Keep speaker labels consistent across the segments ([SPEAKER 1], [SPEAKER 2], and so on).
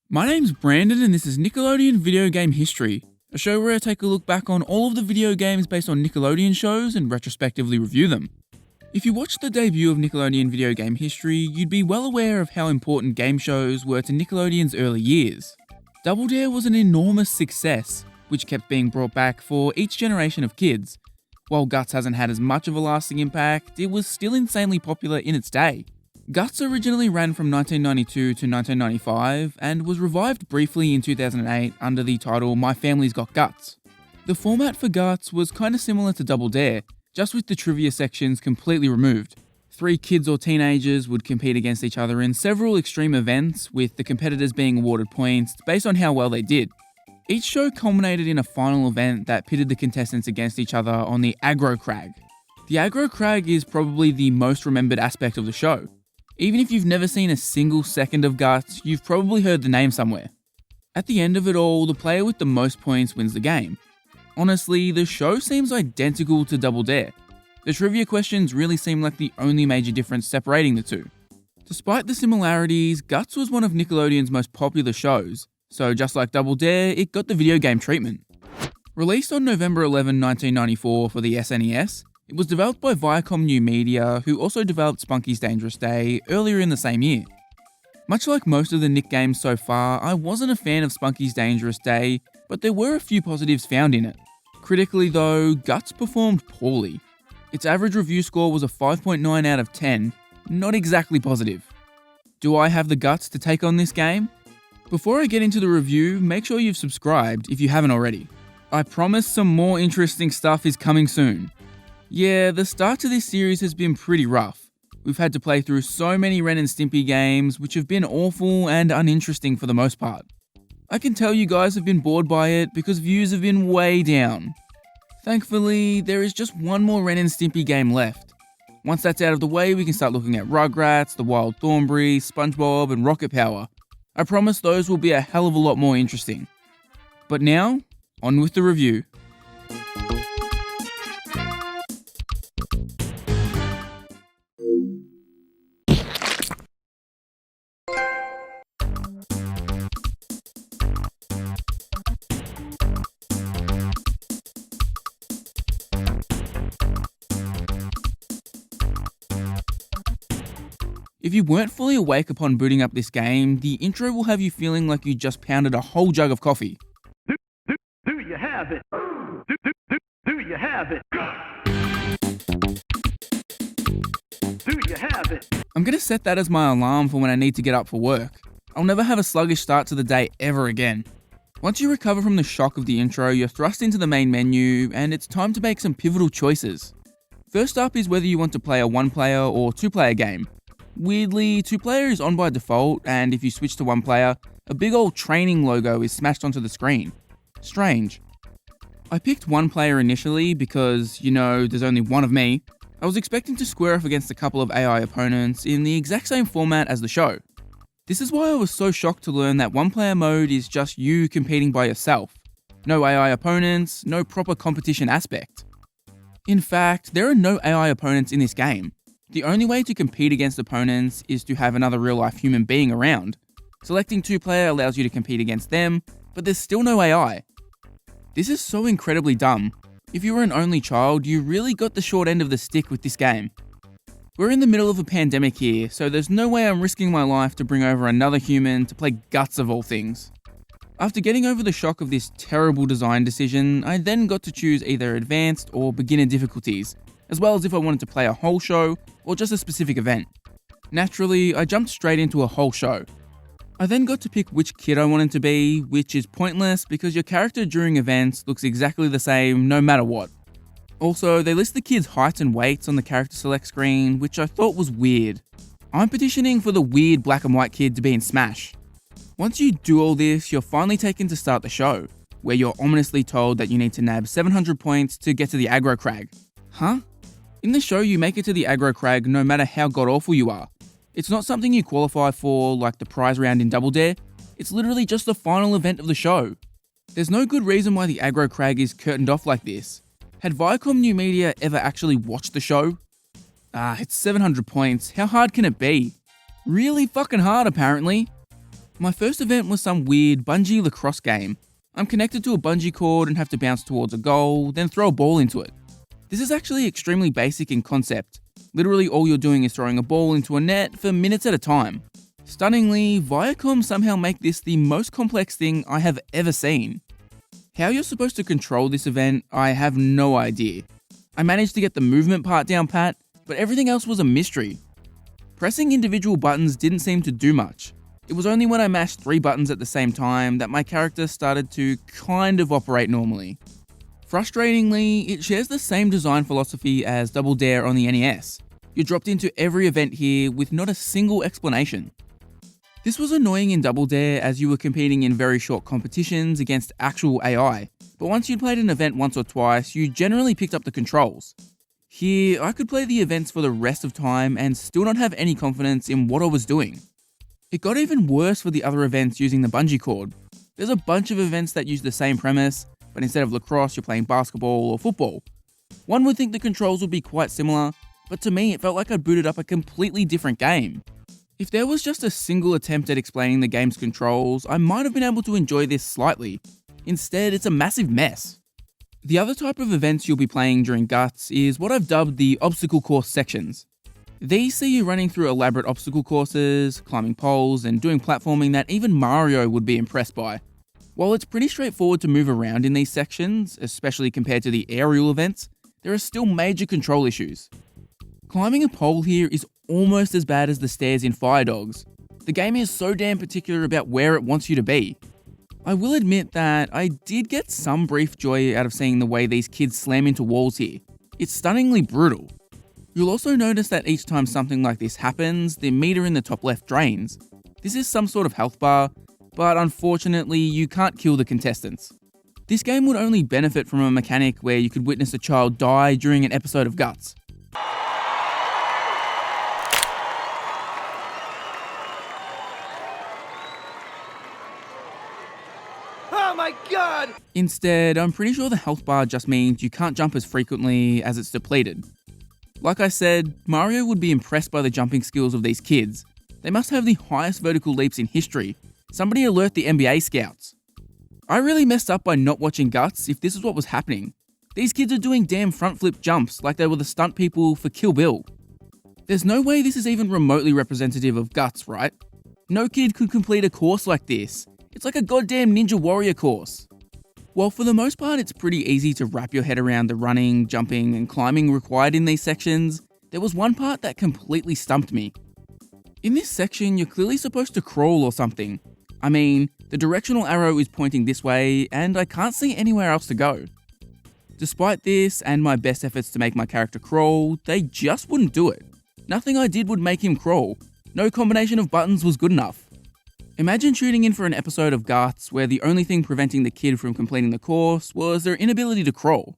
[SPEAKER 1] My name's Brandon and this is Nickelodeon Video Game History, a show where I take a look back on all of the video games based on Nickelodeon shows and retrospectively review them. If you watched the debut of Nickelodeon Video Game History, you'd be well aware of how important game shows were to Nickelodeon's early years. Double Dare was an enormous success, which kept being brought back for each generation of kids. While Guts hasn't had as much of a lasting impact, it was still insanely popular in its day. Guts originally ran from 1992 to 1995 and was revived briefly in 2008 under the title My Family's Got Guts. The format for Guts was kinda similar to Double Dare, just with the trivia sections completely removed. 3 kids or teenagers would compete against each other in several extreme events, with the competitors being awarded points based on how well they did. Each show culminated in a final event that pitted the contestants against each other on the Aggro Crag. The Aggro Crag is probably the most remembered aspect of the show. Even if you've never seen a single second of Guts, you've probably heard the name somewhere. At the end of it all, the player with the most points wins the game. Honestly, the show seems identical to Double Dare. The trivia questions really seem like the only major difference separating the two. Despite the similarities, Guts was one of Nickelodeon's most popular shows, so just like Double Dare, it got the video game treatment. Released on November 11, 1994 for the SNES, it was developed by Viacom New Media, who also developed Spunky's Dangerous Day earlier in the same year. Much like most of the Nick games so far, I wasn't a fan of Spunky's Dangerous Day, but there were a few positives found in it. Critically though, Guts performed poorly. Its average review score was a 5.9 out of 10, not exactly positive. Do I have the guts to take on this game? Before I get into the review, make sure you've subscribed if you haven't already. I promise some more interesting stuff is coming soon. Yeah, the start to this series has been pretty rough. We've had to play through so many Ren and Stimpy games, which have been awful and uninteresting for the most part. I can tell you guys have been bored by it because views have been way down. Thankfully, there is just one more Ren and Stimpy game left. Once that's out of the way, we can start looking at Rugrats, The Wild Thornberrys, SpongeBob, and Rocket Power. I promise those will be a hell of a lot more interesting. But now, on with the review. If you weren't fully awake upon booting up this game, the intro will have you feeling like you just pounded a whole jug of coffee.
[SPEAKER 2] Do you have it? Do you have it? Do you have it?
[SPEAKER 1] I'm gonna set that as my alarm for when I need to get up for work. I'll never have a sluggish start to the day ever again. Once you recover from the shock of the intro, you're thrust into the main menu, and it's time to make some pivotal choices. First up is whether you want to play a 1-player or 2-player game. Weirdly, 2-player is on by default, and if you switch to 1-player, a big old training logo is smashed onto the screen. Strange. I picked 1-player initially because, there's only one of me. I was expecting to square off against a couple of AI opponents in the exact same format as the show. This is why I was so shocked to learn that 1-player mode is just you competing by yourself. No AI opponents, no proper competition aspect. In fact, there are no AI opponents in this game. The only way to compete against opponents is to have another real-life human being around. Selecting 2-player allows you to compete against them, but there's still no AI. This is so incredibly dumb. If you were an only child, you really got the short end of the stick with this game. We're in the middle of a pandemic here, so there's no way I'm risking my life to bring over another human to play Guts of all things. After getting over the shock of this terrible design decision, I then got to choose either advanced or beginner difficulties, as well as if I wanted to play a whole show or just a specific event. Naturally, I jumped straight into a whole show. I then got to pick which kid I wanted to be, which is pointless because your character during events looks exactly the same no matter what. Also, they list the kids' heights and weights on the character select screen, which I thought was weird. I'm petitioning for the weird black and white kid to be in Smash. Once you do all this, you're finally taken to start the show, where you're ominously told that you need to nab 700 points to get to the Aggro Crag. Huh? In the show, you make it to the Aggro Crag no matter how god-awful you are. It's not something you qualify for like the prize round in Double Dare, it's literally just the final event of the show. There's no good reason why the Aggro Crag is curtained off like this. Had Viacom New Media ever actually watched the show? It's 700 points, how hard can it be? Really fucking hard apparently. My first event was some weird Bungie lacrosse game. I'm connected to a bungee cord and have to bounce towards a goal, then throw a ball into it. This is actually extremely basic in concept. Literally all you're doing is throwing a ball into a net for minutes at a time. Stunningly, Viacom somehow make this the most complex thing I have ever seen. How you're supposed to control this event, I have no idea. I managed to get the movement part down pat, but everything else was a mystery. Pressing individual buttons didn't seem to do much. It was only when I mashed 3 buttons at the same time that my character started to kind of operate normally. Frustratingly, it shares the same design philosophy as Double Dare on the NES. You're dropped into every event here with not a single explanation. This was annoying in Double Dare as you were competing in very short competitions against actual AI, but once you'd played an event once or twice, you generally picked up the controls. Here, I could play the events for the rest of time and still not have any confidence in what I was doing. It got even worse for the other events using the bungee cord. There's a bunch of events that use the same premise, but instead of lacrosse, you're playing basketball or football. One would think the controls would be quite similar, but to me it felt like I'd booted up a completely different game. If there was just a single attempt at explaining the game's controls, I might have been able to enjoy this slightly. Instead, it's a massive mess. The other type of events you'll be playing during Guts is what I've dubbed the obstacle course sections. These see you running through elaborate obstacle courses, climbing poles, and doing platforming that even Mario would be impressed by. While it's pretty straightforward to move around in these sections, especially compared to the aerial events, there are still major control issues. Climbing a pole here is almost as bad as the stairs in Fire Dogs. The game is so damn particular about where it wants you to be. I will admit that I did get some brief joy out of seeing the way these kids slam into walls here. It's stunningly brutal. You'll also notice that each time something like this happens, the meter in the top left drains. This is some sort of health bar, but unfortunately you can't kill the contestants. This game would only benefit from a mechanic where you could witness a child die during an episode of Guts.
[SPEAKER 2] Oh my god!
[SPEAKER 1] Instead, I'm pretty sure the health bar just means you can't jump as frequently as it's depleted. Like I said, Mario would be impressed by the jumping skills of these kids. They must have the highest vertical leaps in history. Somebody alert the NBA scouts. I really messed up by not watching Guts if this is what was happening. These kids are doing damn front flip jumps like they were the stunt people for Kill Bill. There's no way this is even remotely representative of Guts, right? No kid could complete a course like this. It's like a goddamn Ninja Warrior course. While for the most part it's pretty easy to wrap your head around the running, jumping, and climbing required in these sections, there was one part that completely stumped me. In this section, you're clearly supposed to crawl or something. I mean, the directional arrow is pointing this way, and I can't see anywhere else to go. Despite this, and my best efforts to make my character crawl, they just wouldn't do it. Nothing I did would make him crawl. No combination of buttons was good enough. Imagine shooting in for an episode of Guts where the only thing preventing the kid from completing the course was their inability to crawl.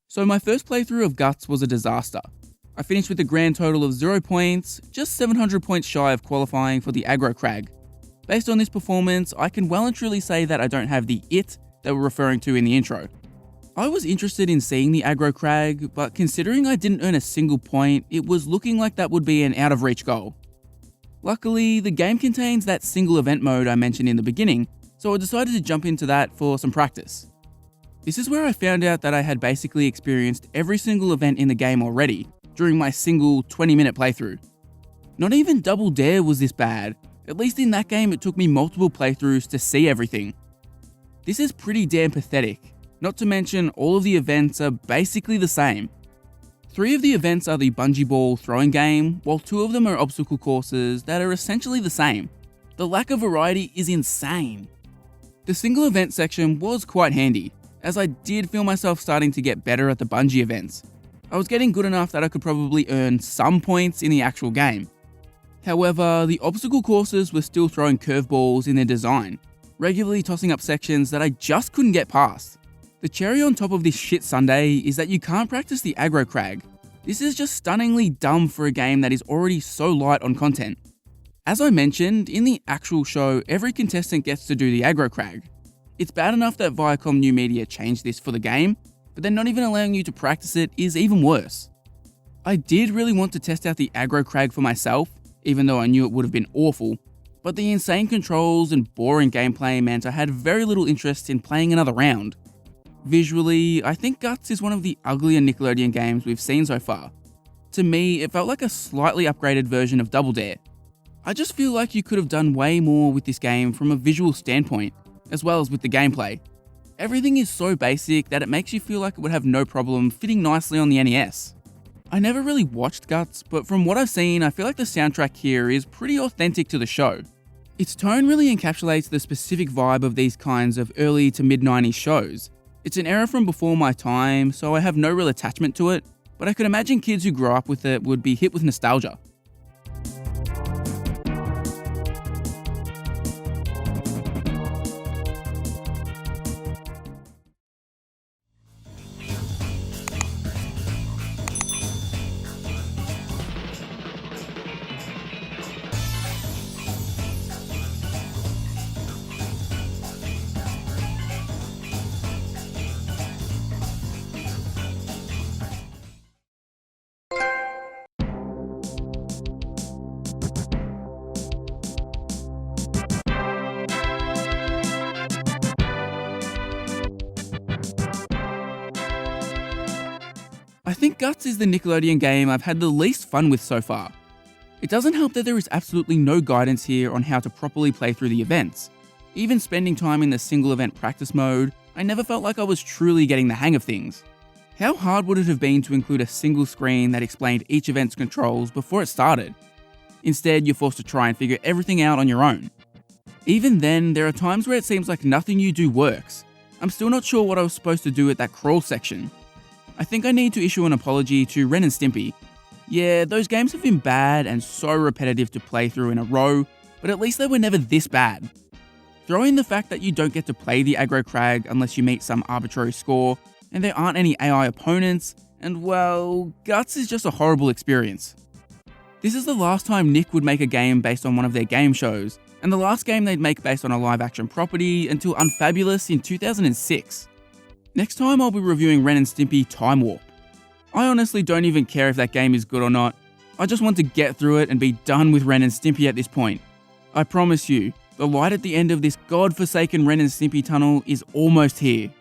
[SPEAKER 1] So my first playthrough of Guts was a disaster. I finished with a grand total of 0 points, just 700 points shy of qualifying for the Aggro Crag. Based on this performance, I can well and truly say that I don't have the it they were referring to in the intro. I was interested in seeing the Aggro Crag, but considering I didn't earn a single point, it was looking like that would be an out of reach goal. Luckily, the game contains that single event mode I mentioned in the beginning, so I decided to jump into that for some practice. This is where I found out that I had basically experienced every single event in the game already, during my single 20-minute playthrough. Not even Double Dare was this bad. At least in that game it took me multiple playthroughs to see everything. This is pretty damn pathetic. Not to mention all of the events are basically the same. 3 of the events are the bungee ball throwing game, while 2 of them are obstacle courses that are essentially the same. The lack of variety is insane. The single event section was quite handy, as I did feel myself starting to get better at the bungee events. I was getting good enough that I could probably earn some points in the actual game. However, the obstacle courses were still throwing curveballs in their design, regularly tossing up sections that I just couldn't get past. The cherry on top of this shit sundae is that you can't practice the Aggro Crag. This is just stunningly dumb for a game that is already so light on content. As I mentioned, in the actual show, every contestant gets to do the aggro crag. It's bad enough that Viacom New Media changed this for the game, but then not even allowing you to practice it is even worse. I did really want to test out the aggro crag for myself, even though I knew it would have been awful, but the insane controls and boring gameplay meant I had very little interest in playing another round. Visually, I think Guts is one of the uglier Nickelodeon games we've seen so far. To me, it felt like a slightly upgraded version of Double Dare. I just feel like you could have done way more with this game from a visual standpoint, as well as with the gameplay. Everything is so basic that it makes you feel like it would have no problem fitting nicely on the NES. I never really watched Guts, but from what I've seen, I feel like the soundtrack here is pretty authentic to the show. Its tone really encapsulates the specific vibe of these kinds of early to mid-90s shows. It's an era from before my time, so I have no real attachment to it, but I could imagine kids who grew up with it would be hit with nostalgia. I think Guts is the Nickelodeon game I've had the least fun with so far. It doesn't help that there is absolutely no guidance here on how to properly play through the events. Even spending time in the single event practice mode, I never felt like I was truly getting the hang of things. How hard would it have been to include a single screen that explained each event's controls before it started? Instead, you're forced to try and figure everything out on your own. Even then, there are times where it seems like nothing you do works. I'm still not sure what I was supposed to do at that crawl section. I think I need to issue an apology to Ren and Stimpy. Yeah, those games have been bad and so repetitive to play through in a row, but at least they were never this bad. Throw in the fact that you don't get to play the aggro crag unless you meet some arbitrary score, and there aren't any AI opponents, and well, Guts is just a horrible experience. This is the last time Nick would make a game based on one of their game shows, and the last game they'd make based on a live action property until Unfabulous in 2006. Next time I'll be reviewing Ren and Stimpy Time Warp. I honestly don't even care if that game is good or not. I just want to get through it and be done with Ren and Stimpy at this point. I promise you, the light at the end of this godforsaken Ren and Stimpy tunnel is almost here.